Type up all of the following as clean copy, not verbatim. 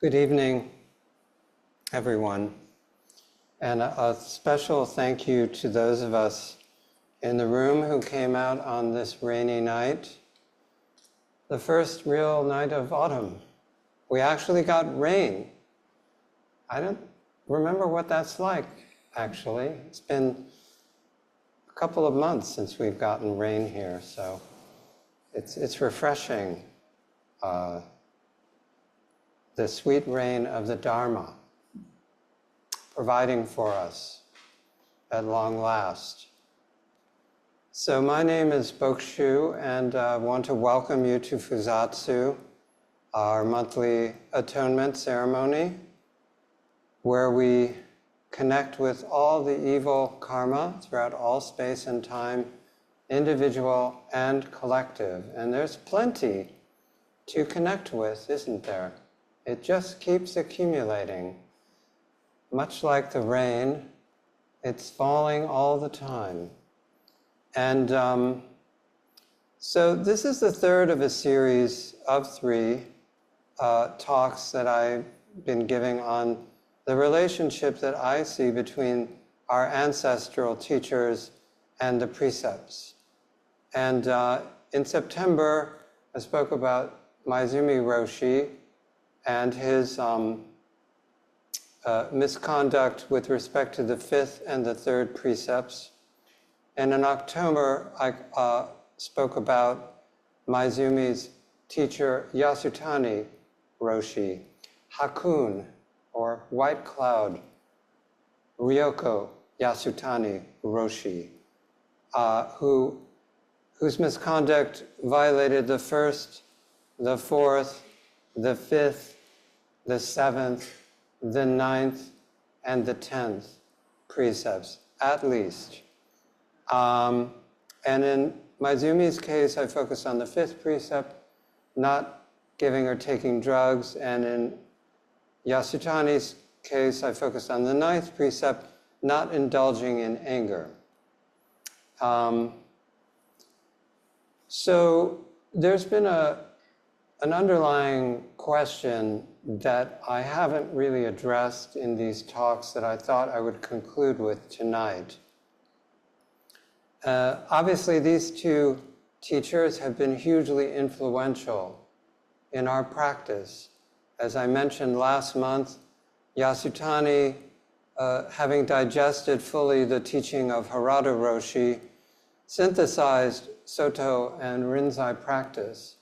Good evening, everyone, and a special thank you to those of us in the room who came out on this rainy night, the first real night of autumn. We actually got rain. I don't remember what that's like, actually. It's been a couple of months since we've gotten rain here, so it's refreshing. The sweet rain of the Dharma, providing for us at long last. So my name is Bokushu, and I want to welcome you to Fusatsu, our monthly atonement ceremony, where we connect with all the evil karma throughout all space and time, individual and collective. And there's plenty to connect with, isn't there? It just keeps accumulating. Much like the rain, it's falling all the time. And so this is the third of a series of 3 talks that I've been giving on the relationship that I see between our ancestral teachers and the precepts. And in September, I spoke about Maizumi Roshi and his misconduct with respect to the 5th and the 3rd precepts. And in October, I spoke about Maizumi's teacher Yasutani Roshi, Hakun, or White Cloud, Ryoko Yasutani Roshi, whose misconduct violated the 1st, the 4th, the 5th, the 7th, the 9th, and the 10th precepts, at least. And in Maizumi's case, I focused on the 5th precept, not giving or taking drugs, and in Yasutani's case, I focused on the 9th precept, not indulging in anger. So there's been an underlying question that I haven't really addressed in these talks that I thought I would conclude with tonight. Obviously, these 2 teachers have been hugely influential in our practice. As I mentioned last month, Yasutani, having digested fully the teaching of Harada Roshi, synthesized Soto and Rinzai practice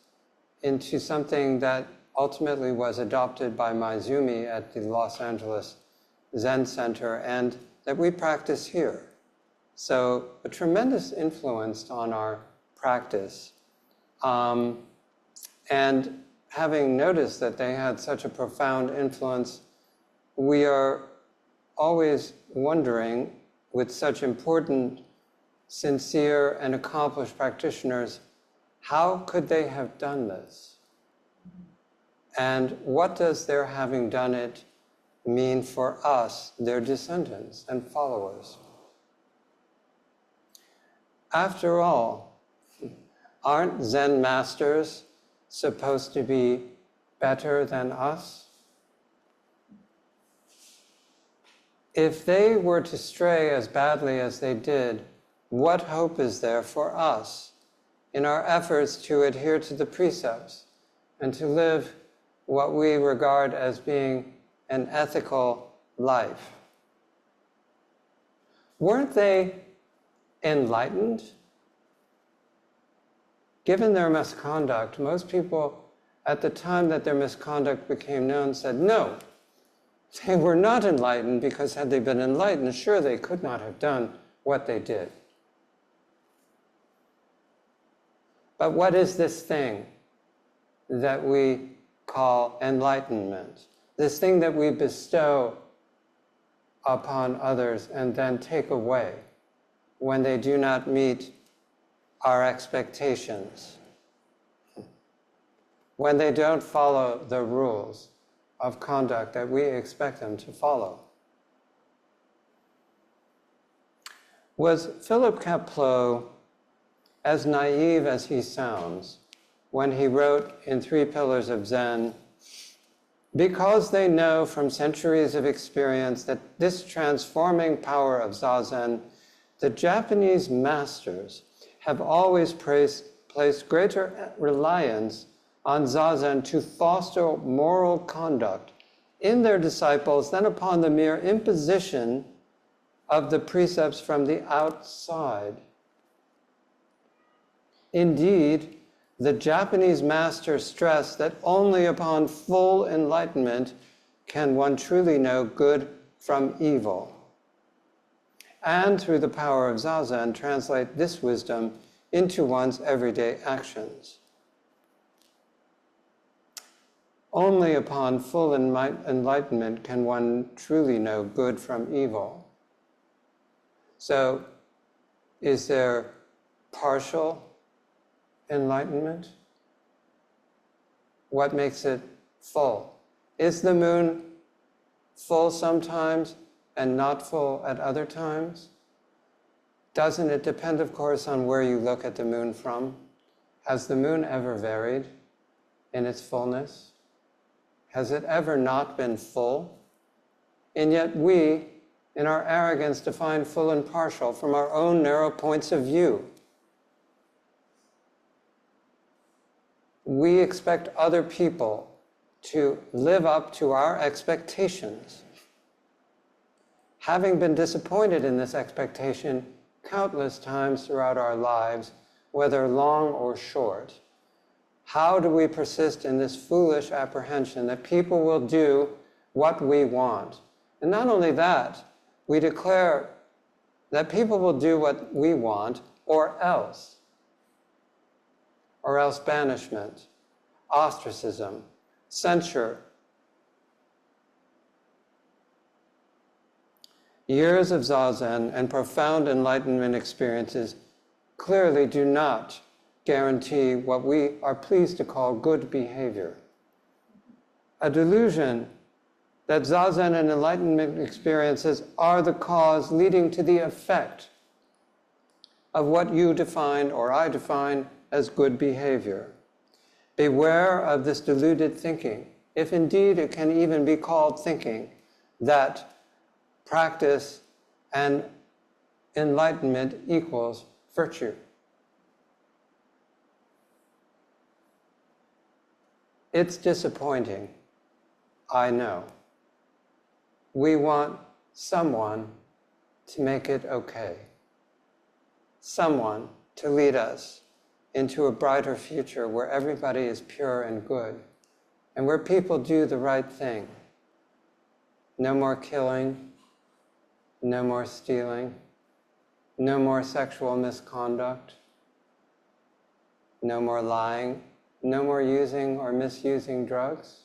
into something that ultimately was adopted by Maizumi at the Los Angeles Zen Center and that we practice here. So a tremendous influence on our practice. And having noticed that they had such a profound influence, we are always wondering, with such important, sincere, and accomplished practitioners, how could they have done this? And what does their having done it mean for us, their descendants and followers? After all, aren't Zen masters supposed to be better than us? If they were to stray as badly as they did, what hope is there for us in our efforts to adhere to the precepts and to live what we regard as being an ethical life? Weren't they enlightened? Given their misconduct, most people at the time that their misconduct became known said, no, they were not enlightened, because had they been enlightened, sure, they could not have done what they did. But what is this thing that we call enlightenment? This thing that we bestow upon others and then take away when they do not meet our expectations, when they don't follow the rules of conduct that we expect them to follow. Was Philip Kapleau as naive as he sounds when he wrote in 3 Pillars of Zen Because they know from centuries of experience that this transforming power of zazen, the Japanese masters have always placed greater reliance on zazen to foster moral conduct in their disciples than upon the mere imposition of the precepts from the outside. Indeed, the Japanese masters stress that only upon full enlightenment can one truly know good from evil, and through the power of zazen translate this wisdom into one's everyday actions. Only upon full enlightenment can one truly know good from evil. So, is there partial enlightenment? What makes it full? Is the moon full sometimes and not full at other times? Doesn't it depend, of course, on where you look at the moon from? Has the moon ever varied in its fullness? Has it ever not been full? And yet we, in our arrogance, define full and partial from our own narrow points of view. We expect other people to live up to our expectations. Having been disappointed in this expectation countless times throughout our lives, whether long or short, how do we persist in this foolish apprehension that people will do what we want? And not only that, we declare that people will do what we want, or else banishment, ostracism, censure. Years of zazen and profound enlightenment experiences clearly do not guarantee what we are pleased to call good behavior. A delusion that zazen and enlightenment experiences are the cause leading to the effect of what you define or I define as good behavior. Beware of this deluded thinking, if indeed it can even be called thinking, that practice and enlightenment equals virtue. It's disappointing, I know. We want someone to make it okay. Someone to lead us into a brighter future where everybody is pure and good, and where people do the right thing. No more killing, no more stealing, no more sexual misconduct, no more lying, no more using or misusing drugs,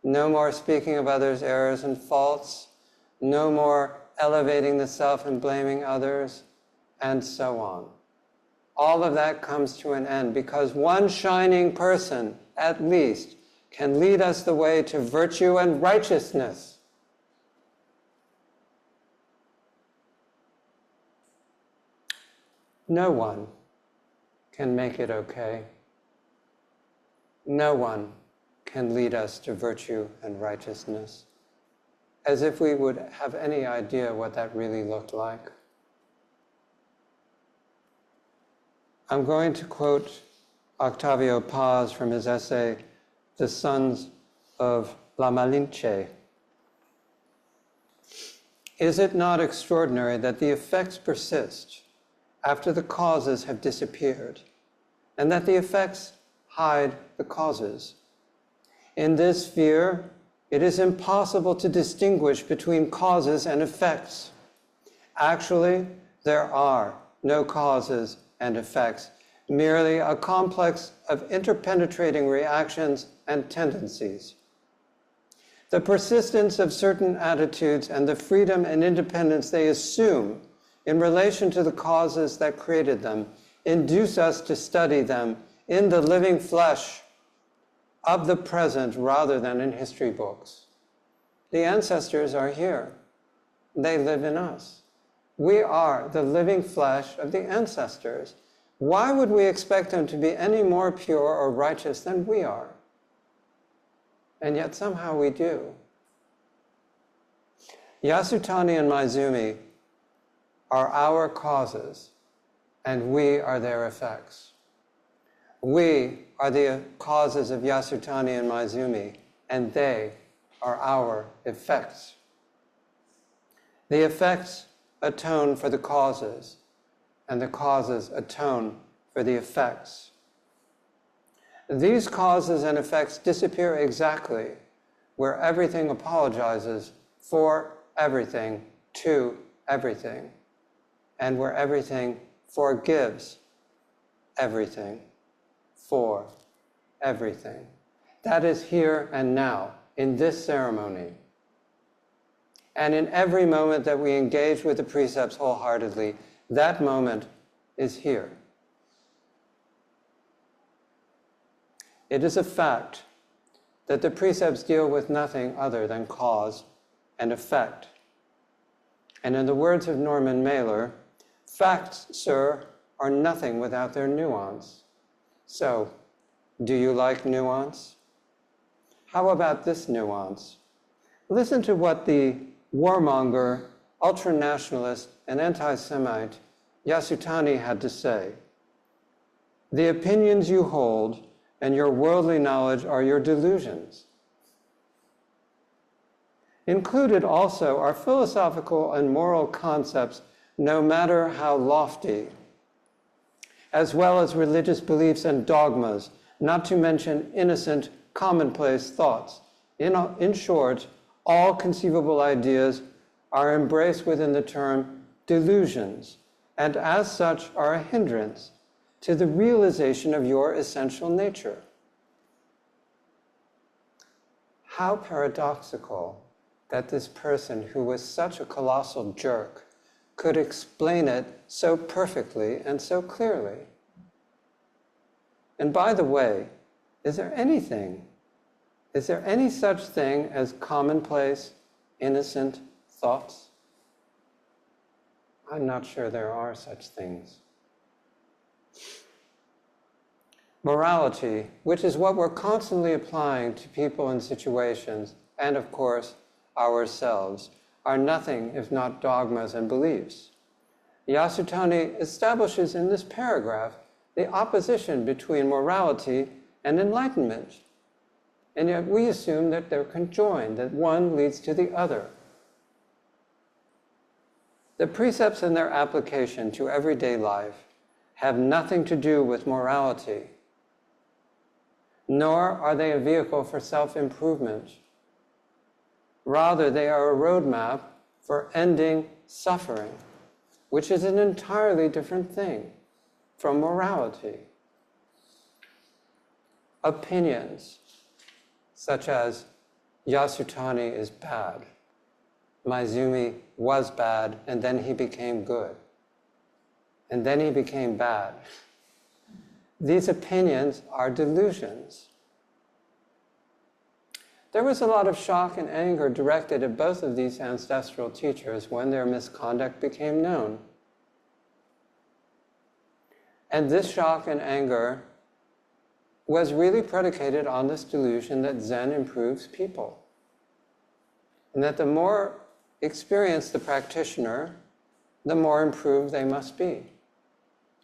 no more speaking of others' errors and faults, no more elevating the self and blaming others, and so on. All of that comes to an end because one shining person, at least, can lead us the way to virtue and righteousness. No one can make it okay. No one can lead us to virtue and righteousness, as if we would have any idea what that really looked like. I'm going to quote Octavio Paz from his essay, The Sons of La Malinche. Is it not extraordinary that the effects persist after the causes have disappeared, and that the effects hide the causes? In this sphere, it is impossible to distinguish between causes and effects. Actually, there are no causes and effects, merely a complex of interpenetrating reactions and tendencies. The persistence of certain attitudes and the freedom and independence they assume in relation to the causes that created them induce us to study them in the living flesh of the present rather than in history books. The ancestors are here. They live in us. We are the living flesh of the ancestors. Why would we expect them to be any more pure or righteous than we are? and yet somehow we do. Yasutani and Maizumi are our causes, and we are their effects. We are the causes of Yasutani and Maizumi, and they are our effects. The effects atone for the causes, and the causes atone for the effects. These causes and effects disappear exactly where everything apologizes for everything to everything, and where everything forgives everything for everything. That is here and now, in this ceremony. And in every moment that we engage with the precepts wholeheartedly, that moment is here. It is a fact that the precepts deal with nothing other than cause and effect. And in the words of Norman Mailer, facts, sir, are nothing without their nuance. So, do you like nuance? How about this nuance? Listen to what the warmonger, ultranationalist, and anti-Semite Yasutani had to say. The opinions you hold and your worldly knowledge are your delusions. Included also are philosophical and moral concepts, no matter how lofty, as well as religious beliefs and dogmas, not to mention innocent, commonplace thoughts. In short, all conceivable ideas are embraced within the term delusions, and as such are a hindrance to the realization of your essential nature. How paradoxical that this person who was such a colossal jerk could explain it so perfectly and so clearly. And by the way, is there any such thing as commonplace, innocent thoughts? I'm not sure there are such things. Morality, which is what we're constantly applying to people and situations, and of course, ourselves, are nothing if not dogmas and beliefs. Yasutani establishes in this paragraph the opposition between morality and enlightenment. And yet we assume that they're conjoined, that one leads to the other. The precepts and their application to everyday life have nothing to do with morality, nor are they a vehicle for self-improvement. Rather, they are a roadmap for ending suffering, which is an entirely different thing from morality. Opinions, such as Yasutani is bad, Maizumi was bad, and then he became good, and then he became bad. These opinions are delusions. There was a lot of shock and anger directed at both of these ancestral teachers when their misconduct became known. And this shock and anger was really predicated on this delusion that Zen improves people. And that the more experienced the practitioner, the more improved they must be.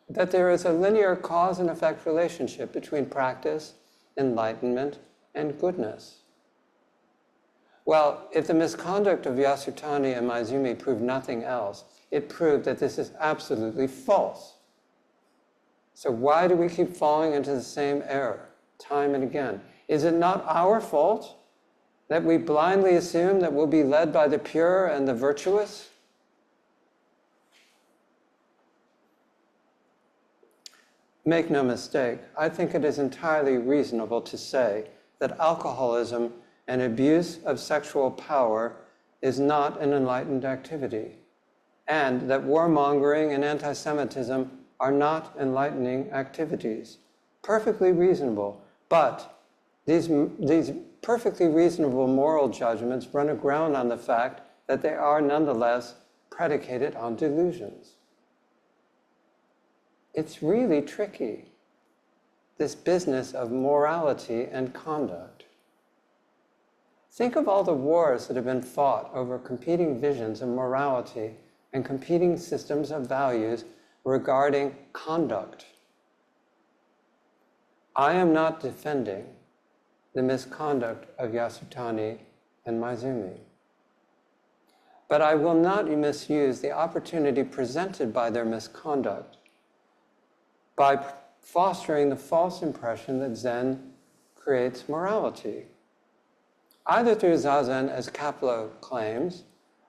That there is a linear cause and effect relationship between practice, enlightenment, and goodness. Well, if the misconduct of Yasutani and Maizumi proved nothing else, it proved that this is absolutely false. So why do we keep falling into the same error time and again? Is it not our fault that we blindly assume that we'll be led by the pure and the virtuous? Make no mistake, I think it is entirely reasonable to say that alcoholism and abuse of sexual power is not an enlightened activity, and that warmongering and anti-Semitism are not enlightening activities. Perfectly reasonable, but these perfectly reasonable moral judgments run aground on the fact that they are nonetheless predicated on delusions. It's really tricky, this business of morality and conduct. Think of all the wars that have been fought over competing visions of morality and competing systems of values regarding conduct. I am not defending the misconduct of Yasutani and Maizumi, but I will not misuse the opportunity presented by their misconduct by fostering the false impression that Zen creates morality, either through zazen, as Kapleau claims,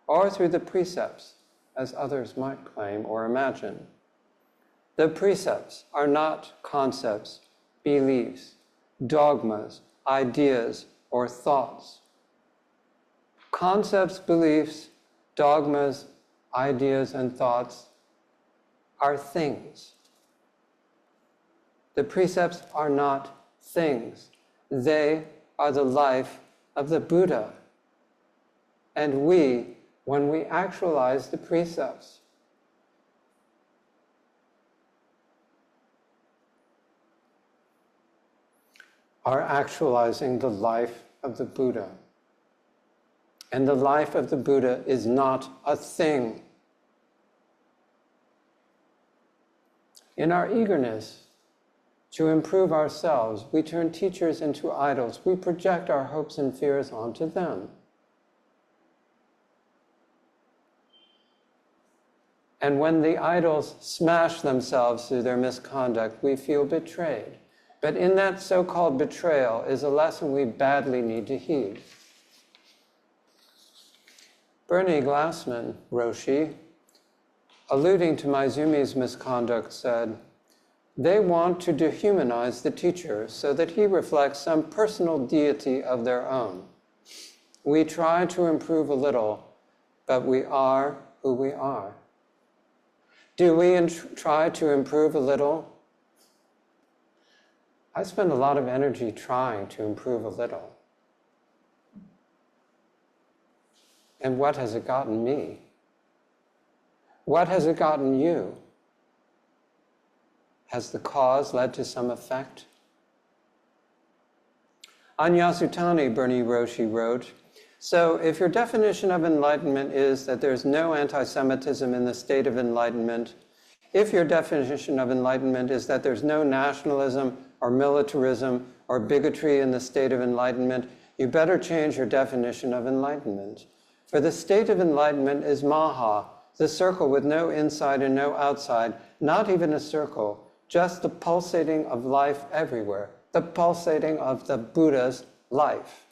or through the precepts, as others might claim or imagine. The precepts are not concepts, beliefs, dogmas, ideas, or thoughts. Concepts, beliefs, dogmas, ideas, and thoughts are things. The precepts are not things. They are the life of the Buddha. And we, when we actualize the precepts, are actualizing the life of the Buddha. And the life of the Buddha is not a thing. In our eagerness to improve ourselves, we turn teachers into idols. We project our hopes and fears onto them. And when the idols smash themselves through their misconduct, we feel betrayed. But in that so-called betrayal is a lesson we badly need to heed. Bernie Glassman, Roshi, alluding to Maizumi's misconduct, said, "They want to dehumanize the teacher so that he reflects some personal deity of their own. We try to improve a little, but we are who we are." Do we try to improve a little? I spend a lot of energy trying to improve a little. And what has it gotten me? What has it gotten you? Has the cause led to some effect? On Yasutani, Bernie Roshi wrote, "So if your definition of enlightenment is that there's no anti-Semitism in the state of enlightenment, if your definition of enlightenment is that there's no nationalism or militarism or bigotry in the state of enlightenment, you better change your definition of enlightenment. For the state of enlightenment is Maha, the circle with no inside and no outside, not even a circle, just the pulsating of life everywhere, the pulsating of the Buddha's life.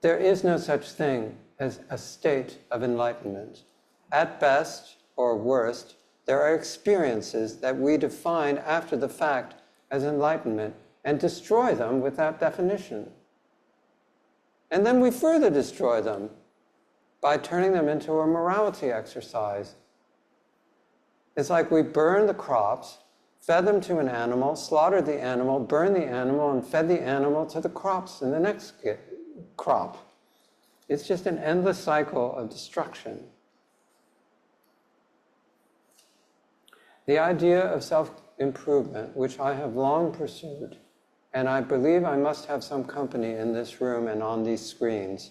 There is no such thing as a state of enlightenment. At best, or worst, there are experiences that we define after the fact as enlightenment and destroy them with that definition. And then we further destroy them by turning them into a morality exercise. It's like we burn the crops, fed them to an animal, slaughtered the animal, burned the animal, and fed the animal to the crops in the next crop. It's just an endless cycle of destruction. The idea of self-improvement, which I have long pursued, and I believe I must have some company in this room and on these screens,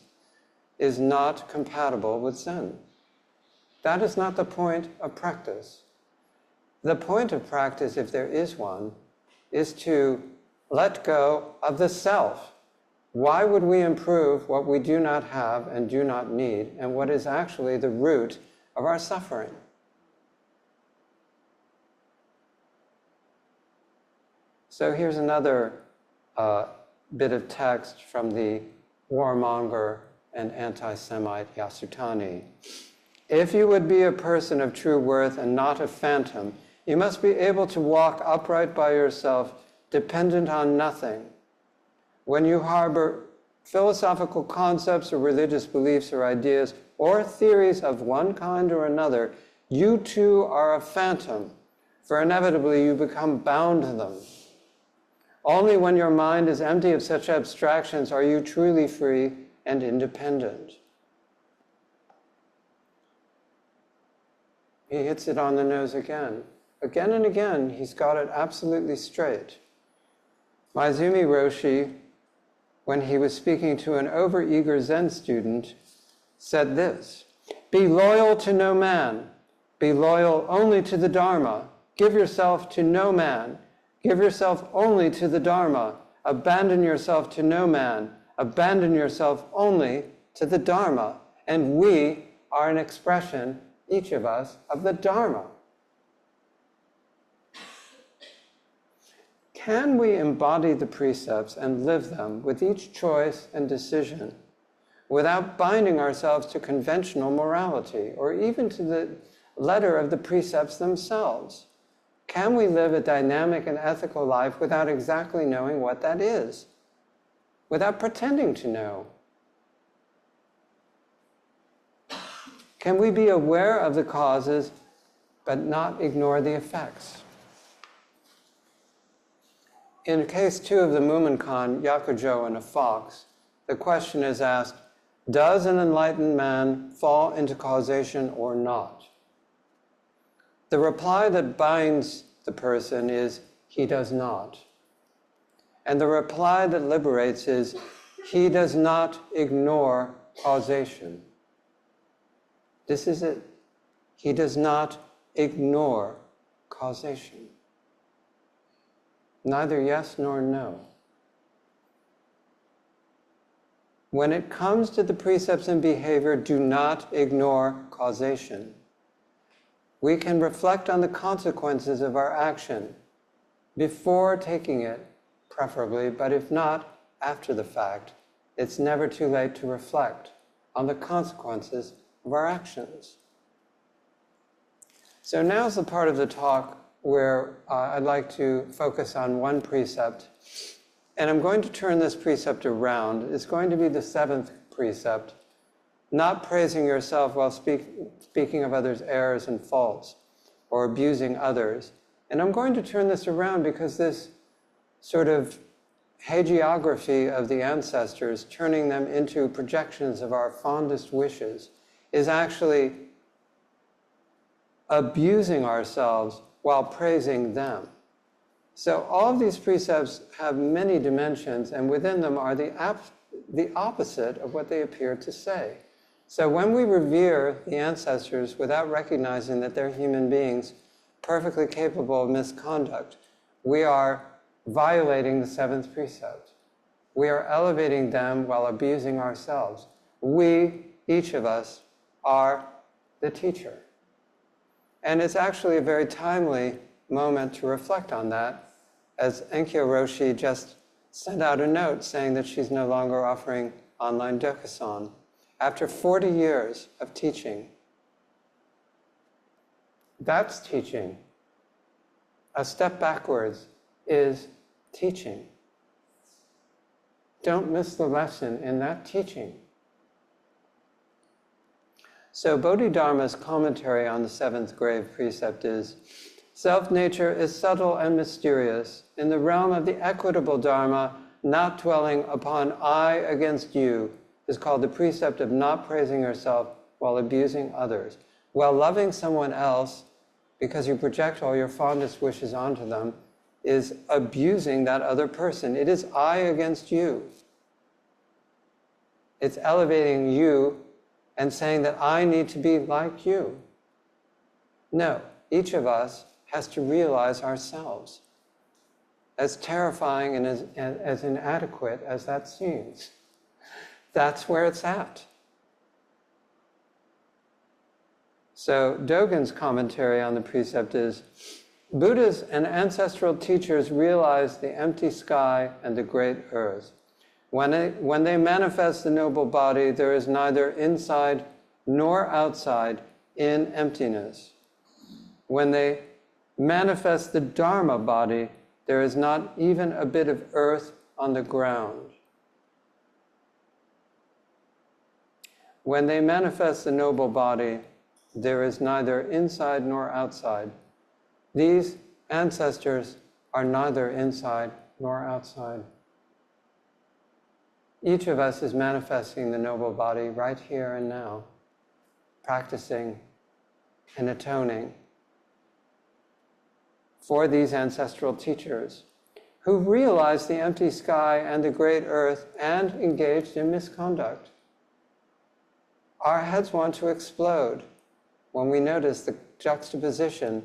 is not compatible with Zen. That is not the point of practice. The point of practice, if there is one, is to let go of the self. Why would we improve what we do not have and do not need, and what is actually the root of our suffering? So here's another bit of text from the warmonger and anti-Semite Yasutani. "If you would be a person of true worth and not a phantom, you must be able to walk upright by yourself, dependent on nothing. When you harbor philosophical concepts or religious beliefs or ideas or theories of one kind or another, you too are a phantom, for inevitably you become bound to them. Only when your mind is empty of such abstractions are you truly free and independent." He hits it on the nose again. Again and again, he's got it absolutely straight. Maizumi Roshi when he was speaking to an overeager Zen student, said this: "Be loyal to no man. Be loyal only to the Dharma. Give yourself to no man. Give yourself only to the Dharma. Abandon yourself to no man. Abandon yourself only to the Dharma." And we are an expression, each of us, of the Dharma. Can we embody the precepts and live them with each choice and decision without binding ourselves to conventional morality or even to the letter of the precepts themselves? Can we live a dynamic and ethical life without exactly knowing what that is, without pretending to know? Can we be aware of the causes but not ignore the effects? In case 2 of the Mumonkan, Yakujo and a fox, the question is asked, does an enlightened man fall into causation or not? The reply that binds the person is, he does not. And the reply that liberates is, he does not ignore causation. This is it. He does not ignore causation. Neither yes nor no. When it comes to the precepts and behavior, do not ignore causation. We can reflect on the consequences of our action before taking it, preferably, but if not, after the fact. It's never too late to reflect on the consequences of our actions. So now's the part of the talk where I'd like to focus on one precept. And I'm going to turn this precept around. It's going to be the 7th precept, not praising yourself while speaking of others' errors and faults, or abusing others. And I'm going to turn this around because this sort of hagiography of the ancestors, turning them into projections of our fondest wishes, is actually abusing ourselves while praising them. So all of these precepts have many dimensions, and within them are the opposite of what they appear to say. So when we revere the ancestors without recognizing that they're human beings perfectly capable of misconduct, we are violating the 7th precept. We are elevating them while abusing ourselves. We, each of us, are the teacher. And it's actually a very timely moment to reflect on that, as Enkyo Roshi just sent out a note saying that she's no longer offering online Dokusan. After 40 years of teaching, that's teaching. A step backwards is teaching. Don't miss the lesson in that teaching. So Bodhidharma's commentary on the 7th grave precept is, self-nature is subtle and mysterious. In the realm of the equitable Dharma, not dwelling upon I against you is called the precept of not praising yourself while abusing others. While loving someone else, because you project all your fondest wishes onto them, is abusing that other person. It is I against you. It's elevating you and saying that I need to be like you. No, each of us has to realize ourselves, as terrifying and as inadequate as that seems. That's where it's at. So Dogen's commentary on the precept is, Buddhas and ancestral teachers realized the empty sky and the great earth. When they manifest the noble body, there is neither inside nor outside in emptiness. When they manifest the Dharma body, there is not even a bit of earth on the ground. When they manifest the noble body, there is neither inside nor outside. These ancestors are neither inside nor outside. Each of us is manifesting the noble body right here and now, practicing and atoning for these ancestral teachers. who realized the empty sky and the great earth and engaged in misconduct. Our heads want to explode when we notice the juxtaposition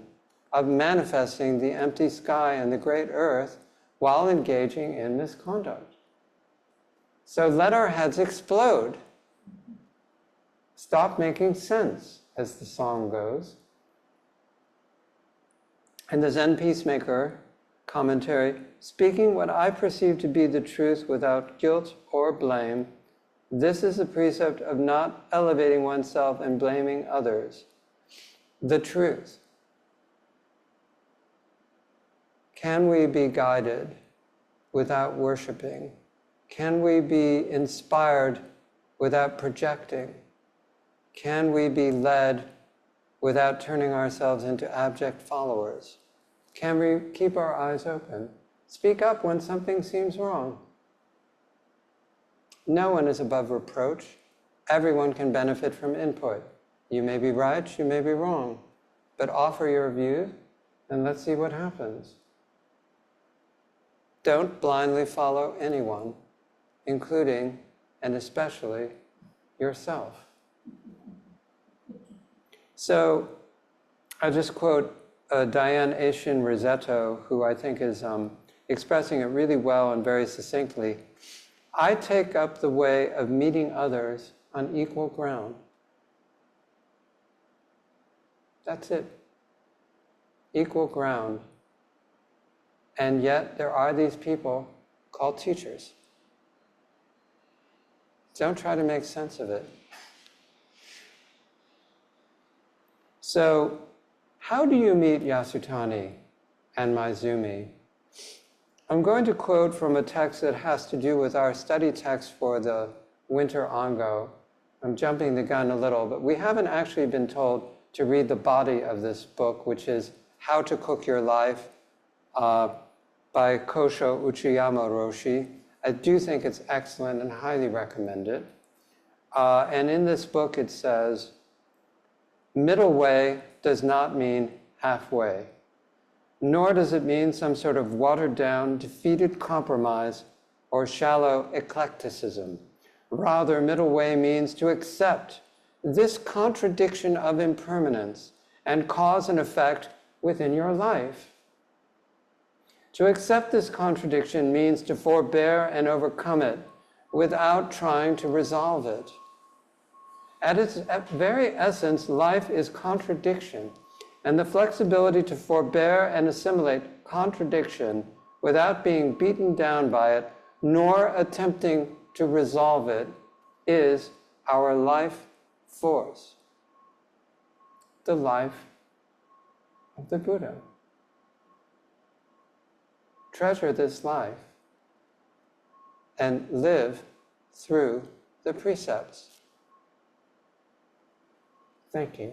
of manifesting the empty sky and the great earth while engaging in misconduct. So let our heads explode. Stop making sense, as the song goes. And the Zen Peacemaker commentary, speaking what I perceive to be the truth without guilt or blame, this is the precept of not elevating oneself and blaming others. The truth. Can we be guided without worshiping? Can we be inspired without projecting? Can we be led without turning ourselves into abject followers? Can we keep our eyes open? Speak up when something seems wrong. No one is above reproach. Everyone can benefit from input. You may be right, you may be wrong, but offer your view and let's see what happens. Don't blindly follow anyone, including and especially yourself. So I'll just quote Diane Aishin Rossetto, who I think is expressing it really well and very succinctly. I take up the way of meeting others on equal ground. That's it. Equal ground. And yet there are these people called teachers. Don't try to make sense of it. So, how do you meet Yasutani and Maizumi? I'm going to quote from a text that has to do with our study text for the Winter Ongo. I'm jumping the gun a little, but we haven't actually been told to read the body of this book, which is How to Cook Your Life by Kosho Uchiyama Roshi. I do think it's excellent and highly recommend it. And in this book it says, middle way does not mean halfway, nor does it mean some sort of watered-down, defeated compromise or shallow eclecticism. Rather, middle way means to accept this contradiction of impermanence and cause and effect within your life. To accept this contradiction means to forbear and overcome it without trying to resolve it. At its very essence, life is contradiction, and the flexibility to forbear and assimilate contradiction without being beaten down by it, nor attempting to resolve it, is our life force, the life of the Buddha. Treasure this life and live through the precepts. Thank you.